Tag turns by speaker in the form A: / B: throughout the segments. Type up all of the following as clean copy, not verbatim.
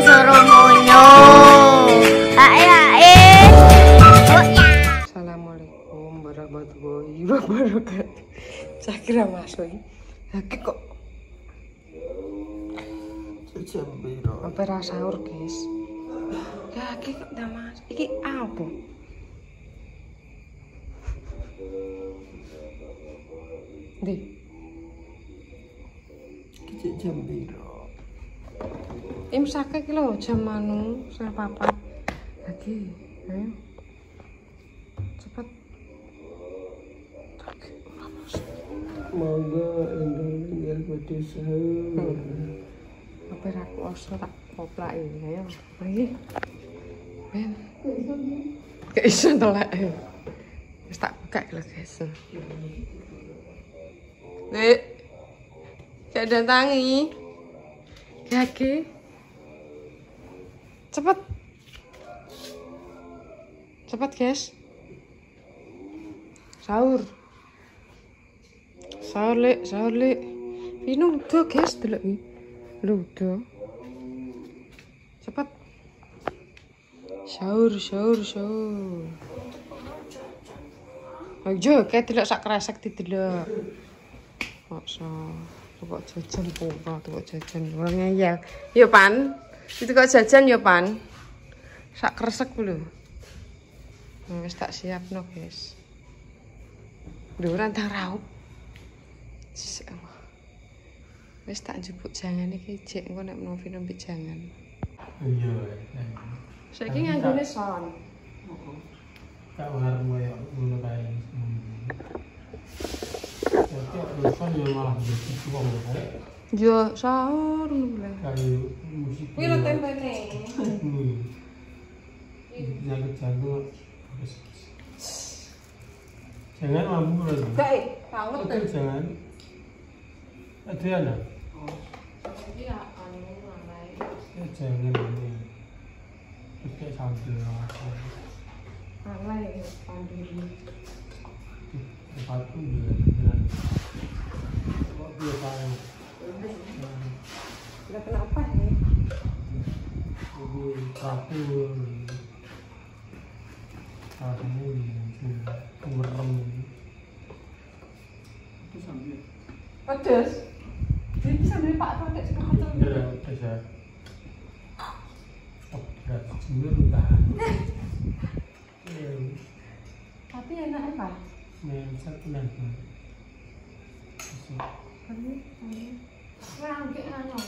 A: Soromonyo. Hae.
B: Assalamualaikum warahmatullahi wabarakatuh. Saya kira masuk. Lagi kok opera sahur, guys. Lagi kok dah mas. Iki apa? Di.
C: Kecik jam piro?
B: Imsak iki lho jam anu setengah papat. Lagi, ayo. Cepet.
C: Monggo endol badhe sahur.
B: Opera aku oslo tak poplak ini, ayo. Lagi. Ben. Gak iso telek. Wis tak buka lho, guys. Dek. Gak datangi. Lagi. Cepet. Cepet, guys. Sahur. Sahur, Lek. Ini udah, guys, delok iki. Udah. Cepet. Sahur. Ayo, kayak tidak sak kresek didelok. Maksa. Kok jajan kok jajan. Wong ngeyel. Yo, Pan. Itu kok jajan yo, Pan. Sak kresek lho. Wis tak siapno, guys. Nduran tang raup. Wis tak njupuk jangan iki jek engko nek novi nembe jangan.
C: Iya.
B: Saiki nganggone son.
C: Kak warmo ya ngono kae. Kok son yo malah dadi wong kae.
B: Yo sahur lho.
C: Kayu musik.
B: Kuwi lho tempene.
C: Jago. Jangan lampu lagi.
B: Kae, banget
C: Oke, jangan. Adriana.
B: Iki anu ngalai.
C: Ya jangan ini. Oke, sambil
B: Ngalai panduri.
C: Sepatu juga. Kok biasa.
B: Enggak kenapa nih?
C: Ini kapur. Ini merem. Itu sambil.
B: Pedes. Jadi bisa beli Pak Tok nek sing kotor.
C: Ya, bisa. Oh, berat jemur enggak.
B: Tapi enak Pak.
C: Mencet nanti.
B: Wah, nggih anu.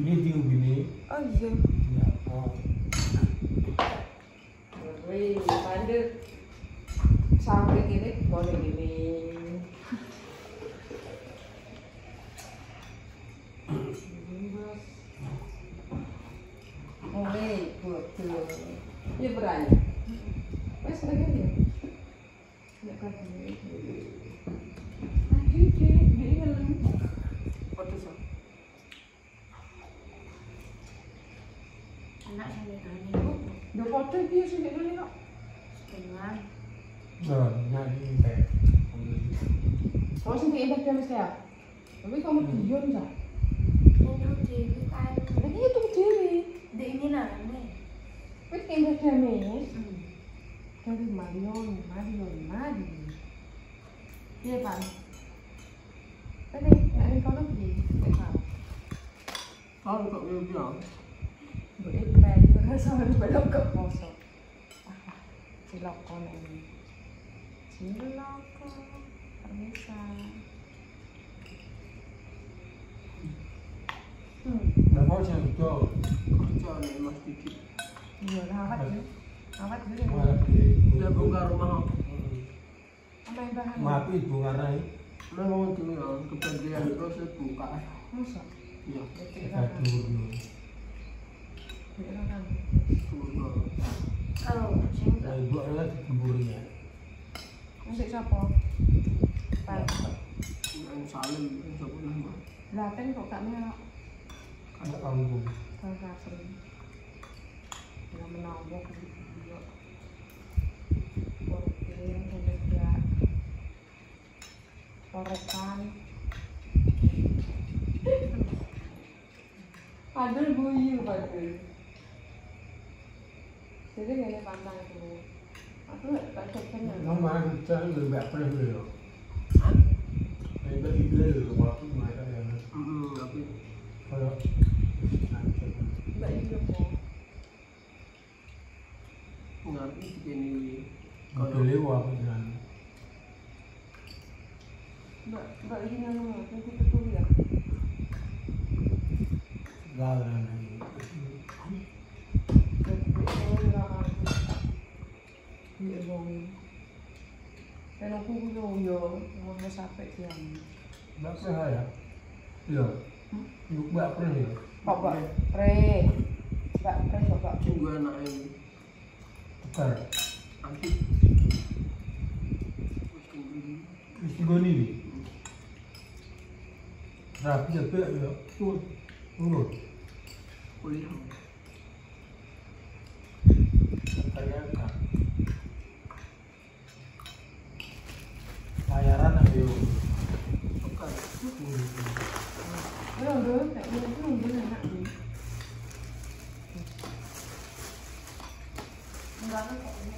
C: Bini.
B: Oh iya.
C: Ya, oh.
B: Wih, pandai. Sampai gini, boleh gini. Mulai, betul. Ya berani. Mas lagi ni. Nak kata ni. Aduh, dia ngelam. Foto so.
A: Anak saya ni.
B: Dua foto dia sini dulu nak.
A: Setengah.
C: Nah, ini kayak.
B: Kau sini indah dia mesti ya. Tapi kamu diam sah.
A: Ini dewi kan.
B: Lagi itu diri.
A: Dek ini lah ni.
B: Wih indah dia mes. Dari Marion. Iya Pak. Tadi nak ni kau nak pergi.
C: Tahu kok dia bilang.
B: Boleh baik. Sama ni belum ke poso. Cilok kau ni. Cilok kau. Permisa.
C: Dah mau saya betul. Kerja ni mas dikit.
B: Iya lah awak tu. Awak tu.
C: Dia buka rumah.
B: Apa yang bahan?
C: Maaf ibu karena memang itu kebagian terus buka.
B: Masa?
C: Iya. Kita dulu.
A: Oh, cinta.
C: Nah, ibu adalah dikemburi ya.
B: Masih siapa? Pak.
C: Yang salim itu siapa?
B: Laten kok tak merah.
C: Ada panggung.
B: Kalau kasih. Yang menawar ke dia. Porkin sudah dia. Korekan. Padahal buyu padahal. Jadi ngene pantang itu. Aku gak jajan ya.
C: Nó mà chơi người bạc phải được rồi. Đây nó đi lên được mà cũng ngoài cái này. Tapi kalau
B: Mbak iki opo?
C: ngerti ini
D: Kalau lewat kan.
B: Mbak iki nang aku tutur ya.
D: Galan.
B: Iya bang. Dan aku yo mau sampai jam.
D: Bác có hay à? Iya. Lúc bác có gì?
B: Bapak pre. Mbak pre bapak.
C: juga anak ini
D: Tukar.
C: nanti
D: Mesti goni ni. Rapi je pek je. Urut.
C: kuliah
D: Kayak kan. Bayaran ayo.
C: bukan
B: Belum dulu, tak belum enak ni.
A: Enggak kan kok ini.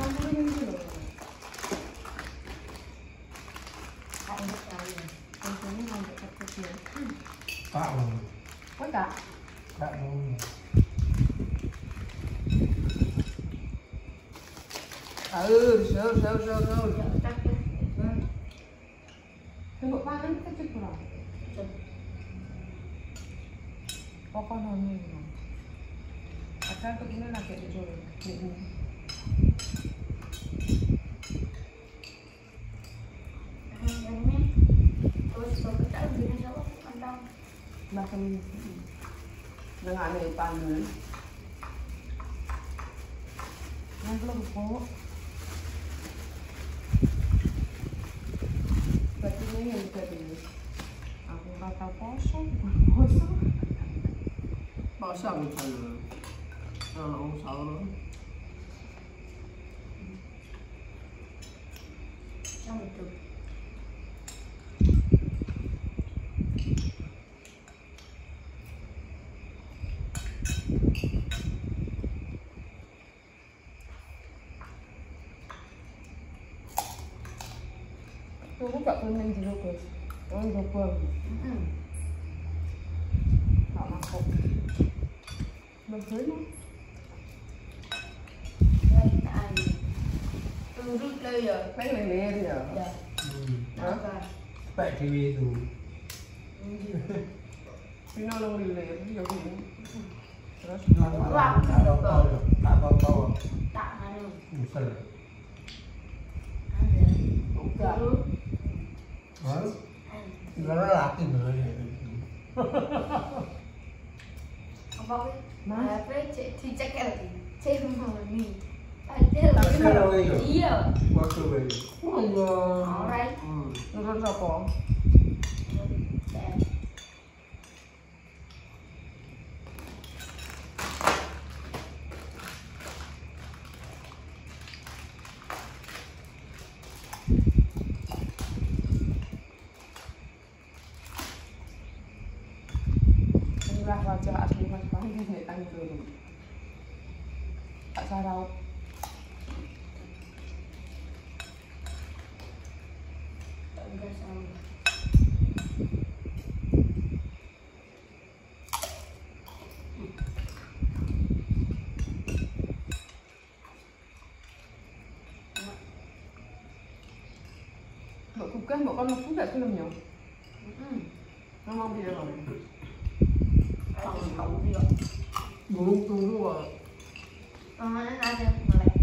B: Kamu ini dulu.
A: Ada sekali.
B: Ini mau dekat dia.
D: Pak mau.
B: Kau tak?
D: Pak mau.
C: sahur
A: Ya udah ya.
B: Tunggu panen kita cukup. Pokok noni. Ada kebetulan lagi itu.
A: Ini terus kita lebih jauh kandang.
B: Makan dengan ada panen. Yang belum kok. Berarti ini yang jadi. Aku kata poso.
C: masa misalnya anak sahur
A: Yang itu.
B: Aku gak pengen jeruk guys. Oh double. Tak masuk. Betul.
A: Ya kita air. Turut lah ya.
B: Pengen leher ya.
A: Ya. Apa?
D: Pak TV tu.
B: Pino lo leher ya gini. Terus
D: Tak tahu.
A: Tak mana.
D: Musel.
A: Ada.
B: enggak.
A: Turut.
D: Hah? Kalau laki mana?
A: Apa ke?
B: Mas?
A: Apa dicek lagi? Cek mau ni. Ada.
D: Tak tahu lagi.
A: Iya.
D: Waktu beri.
C: Allah
A: Alright.
B: Nurun apa? Inilah wajah asli Mas Bang di sini Tanjung. Tak sarau.
A: Enggak sama.
B: Mbak Kuga, mbak kono juga filmnya. Memang dia kan.
A: Ada tahu dia.
C: burung tunggu
A: Mana ada melek.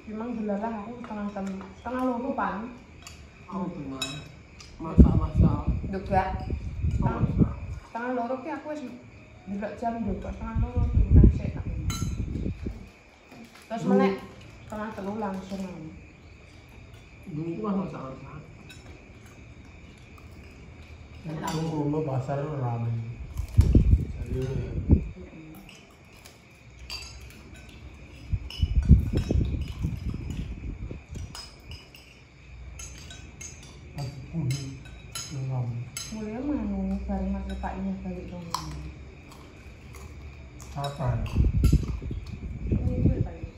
B: Memang delalah aku setengah lupa.
C: aku gimana masa-masa
B: Juga.
C: masa
B: Setengah loro ki aku wis delok jam juga setengah loro tuh nasi tak. Terus menek setengah telu langsung.
C: dulu kan masa-masa
D: Tunggu lo pasar ramai. Jadi
C: Ngom.
B: Mulia manu bareng mas Pak ini balik dong.
C: Apa?
B: Ini balik.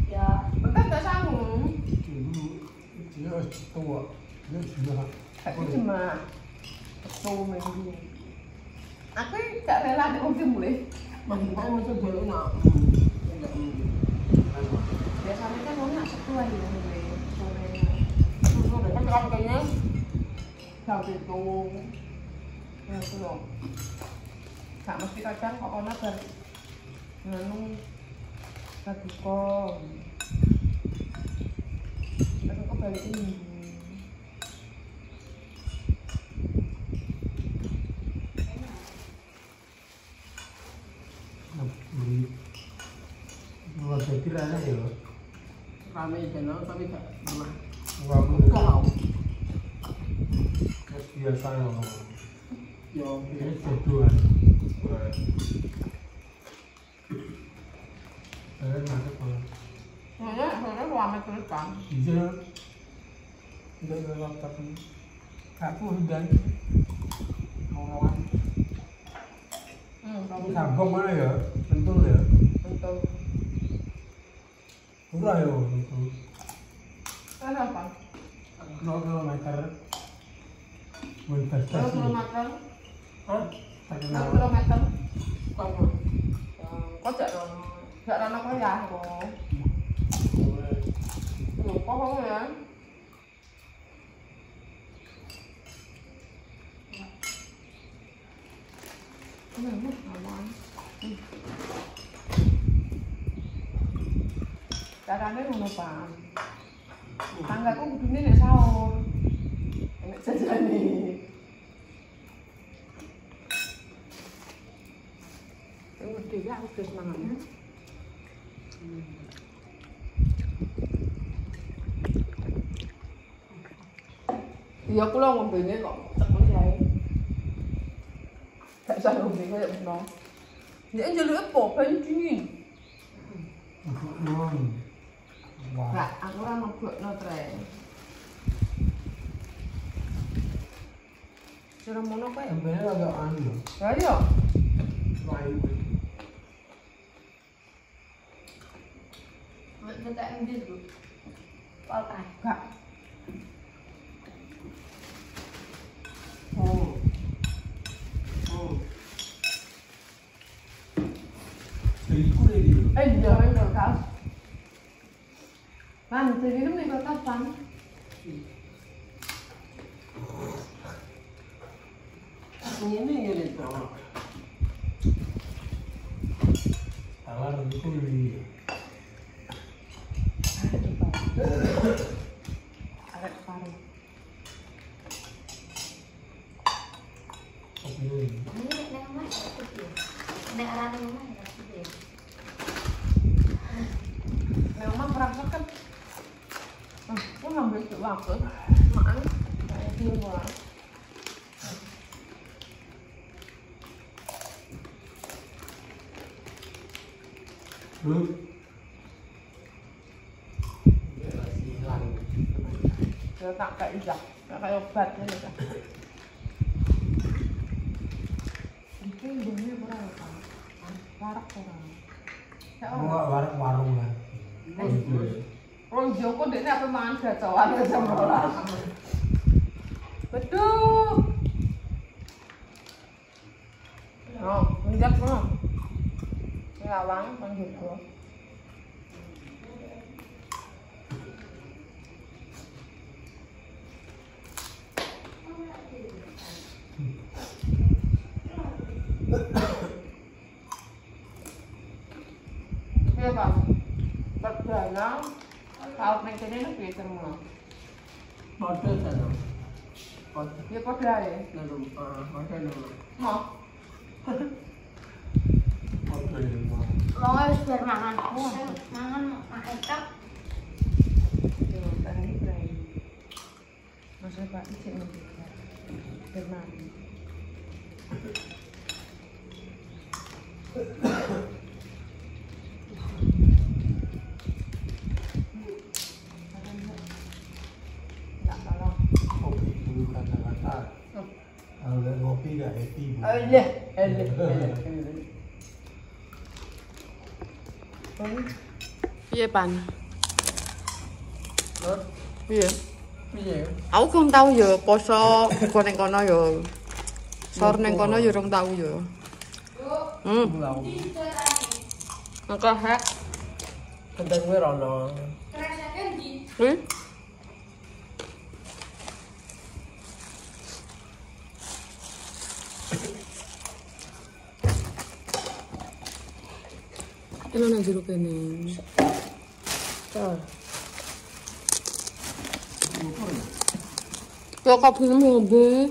A: Ya,
B: Bentar tak sanggup.
C: Dulu dia tua. Dia sudah.
B: Tapi cuma satu minggu. Aku tak rela di umur mulai.
D: Masing-masing macam boleh nak.
B: Biasanya kan orang nak setua di mulai sore.
D: Sore kan terang kayaknya.
B: Sampai itu, ya itu loh. Tak mesti kadang kok kena nganu berbuka. Tapi kok balik ini.
C: Beli. Dua pikir aja ya.
D: Ramai channel tapi tak pernah.
C: Kamu
D: Kau.
C: biasa ya.
D: Yo,
C: Ini seduhan. Saya masuk ke
B: Ya, saya lama terus kan.
C: Bisa udah laptop ini. Aku udah orang
B: Kamu
C: sambung mana ya? Tentu ya.
B: untuk
C: Murah ya itu.
B: apa?
C: 0 kilometer.
B: Berapa
C: Investasi.
B: kilometer?
D: hah?
C: Terkenal.
B: 6 kilometer.
D: Kamu.
B: Kok jak rana kok ya kok. Kok ya? Aman. Carane ngono, Pak. Tanggaku kudune nek sahur. Nek jajane. Udah ya, aku wis mangan. Iya, aku lo ngombene kok temen ae. Gak usah ngombe koyo ngono. Nek njaluk apa? Banyu dingin.
C: Wah.
B: Gak, aku ora mabukno tre. Cara mono kowe.
C: Sebenarnya agak anu.
B: Ya iya.
C: Lain.
A: dekat MD dulu. Palkai.
B: Gak. Oh. Oh.
C: Jadi kulit dia.
B: Iya, ini kulkas. Kan, jadi ini kulkas kan?
D: Ini gitu.
C: Salah nanti kulit.
B: Arek paru.
C: Oke.
A: Ini nek mana aku dia. Nek arane mana aku dia.
B: Memang merasakan. Aku ngambil itu waktu. Makan. Kayak di luar.
C: Lu
B: Ya tak kayak ijak. Tak kayak obat. Ya, tak. Itu hidungnya berapa? Warak orang. Ya
C: mau
B: orang.
C: nggak warung lah.
B: Orang Joko dia apa mangan gacauan aja malah. Betul. Oh, menjak no. Ngawang kan gitu. Iya Pak. Perdana kalau neng kene nek piye semua.
D: Model sana.
B: Ya padha ae.
D: Lalu, model dulu.
B: Mau.
C: Oke, mau.
A: Lo harus biar mangan. Mangan makan tak.
B: Yo, tadi pray. Masa Pak ijek ngerti. Firman. Enggak
C: Kalau nggak ngopi nggak happy. Bu.
D: Iya.
B: Piye pan? Piye?
D: Iya.
B: Aku kurang tahu ya poso buku ning kono ya. Sor ning kono ya urung tahu ya.
D: Pulau.
B: Maka hak.
D: Kenteng gue rono.
B: Ini nang jero kene. Ya kopi ngombe.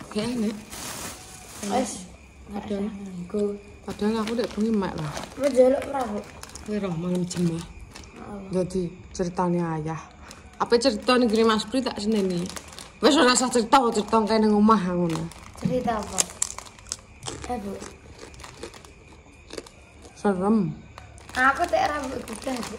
B: Kayaknya padahal aku udah pengen mak lah.
A: Ngejaluk prabu.
B: Kira mangan jemah. Jadi ceritanya ayah. Apa cerita negeri Mas Pri tak seneni. Wes ora usah cerita kae nang omah ngono.
A: Cerita apa? Bu.
B: Serem.
A: Aku tak rambut kuda, Bu.